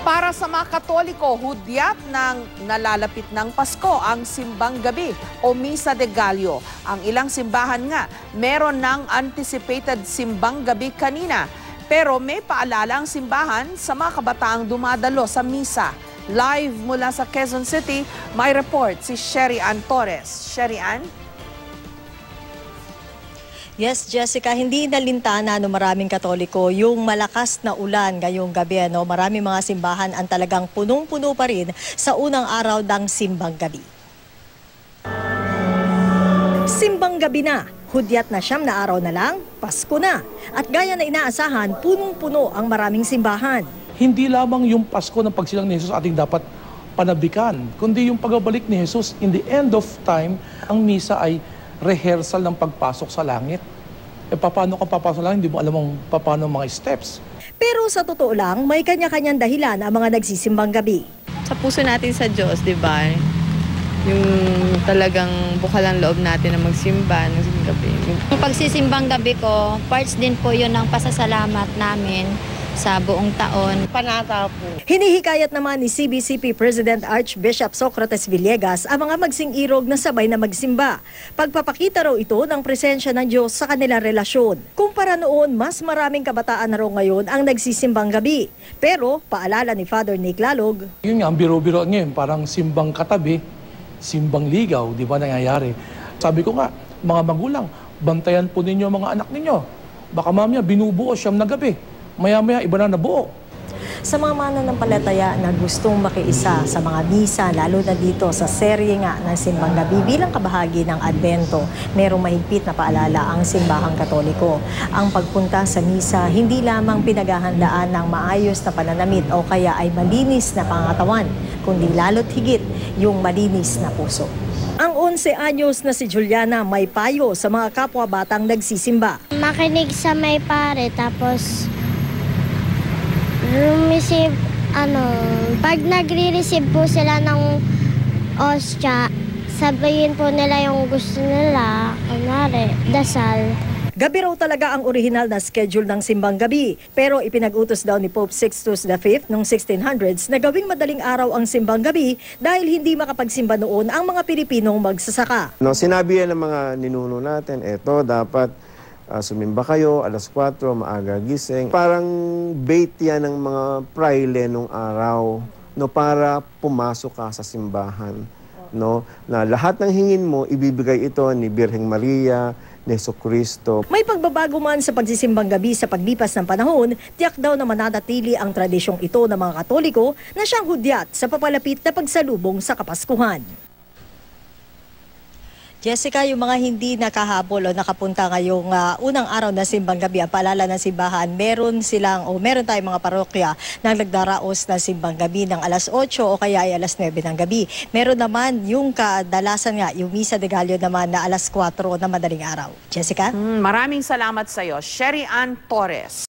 Para sa mga Katoliko, hudyat ng nalalapit ng Pasko ang simbang gabi o Misa de Gallo. Ang ilang simbahan nga, meron ng anticipated simbang gabi kanina. Pero may paalala ang simbahan sa mga kabataang dumadalo sa misa. Live mula sa Quezon City, may report si Sherry Ann Torres. Sherry Ann? Yes, Jessica, hindi inalintana maraming Katoliko yung malakas na ulan ngayong gabi. Maraming mga simbahan ang talagang punong-puno pa rin sa unang araw ng simbang gabi. Simbang gabi na, hudyat na 9 na araw na lang, Pasko na. At gaya na inaasahan, punong-puno ang maraming simbahan. Hindi lamang yung Pasko ng pagsilang ni Jesus ating dapat panabikan, kundi yung pagbabalik ni Jesus. In the end of time, ang misa ay rehearsal ng pagpasok sa langit. Paano ka papasok sa langit? Hindi mo alam paano mga steps. Pero sa totoo lang, may kanya-kanyang dahilan ang mga nagsisimbang gabi. Sa puso natin sa Diyos, di ba? Yung talagang bukal ang loob natin na magsimba ng gabi. Yung pagsisimbang gabi ko, parts din po yun ng pasasalamat namin sa buong taon. Panata po. Hinihikayat naman ni CBCP President Archbishop Socrates Villegas ang mga magsing-irog na sabay na magsimba. Pagpapakita raw ito ng presensya ng Diyos sa kanilang relasyon. Kumpara noon, mas maraming kabataan na raw ngayon ang nagsisimbang gabi. Pero, paalala ni Father Nick Lalog, Yun nga, ang biro-biro ngayon, parang simbang katabi, simbang ligaw, di ba nangyayari? Sabi ko nga, mga magulang, bantayan po ninyo mga anak ninyo. Baka mamaya binubuo siyam na gabi. Maya-maya, iba na nabuo. sa mga mananampalataya na gustong makiisa sa mga misa, lalo na dito sa serye nga ng Simbang Gabi bilang kabahagi ng Advento, merong mahigpit na paalala ang simbahang Katoliko. Ang pagpunta sa misa, hindi lamang pinaghahandaan ng maayos na pananamit o kaya ay malinis na pangatawan, kundi lalo't higit yung malinis na puso. Ang 11 anyos na si Juliana may payo sa mga kapwa-batang nagsisimba. Makinig sa may pare, tapos pag nagre-receive po sila ng ostya, sabihin po nila yung gusto nila, kunwari, dasal. Gabi raw talaga ang orihinal na schedule ng Simbang Gabi, pero ipinag-utos daw ni Pope Sixtus V noong 1600s na gawing madaling araw ang Simbang Gabi dahil hindi makapagsimba noon ang mga Pilipinong magsasaka. Sinabi yan ng mga ninuno natin, eto dapat sumimba kayo, alas 4, maaga gising. Parang bait yan ng mga praile nung araw, para pumasok ka sa simbahan. Na lahat ng hingin mo, ibibigay ito ni Birheng Maria, ni Jesucristo. May pagbabago man sa pagsisimbang gabi sa paglipas ng panahon, tiyak daw na mananatili ang tradisyong ito ng mga Katoliko na siyang hudyat sa papalapit na pagsalubong sa Kapaskuhan. Jessica, yung mga hindi nakahabol o nakapunta ngayong unang araw na Simbang Gabi, ang paalala ng simbahan, meron tayong mga parokya na nagdaraos na Simbang Gabi ng alas 8 o kaya ay alas 9 ng gabi. Meron naman yung kadalasan nga, yung Misa de Gallo naman na alas 4 na madaling araw. Jessica? Maraming salamat sa iyo, Sherry Ann Torres.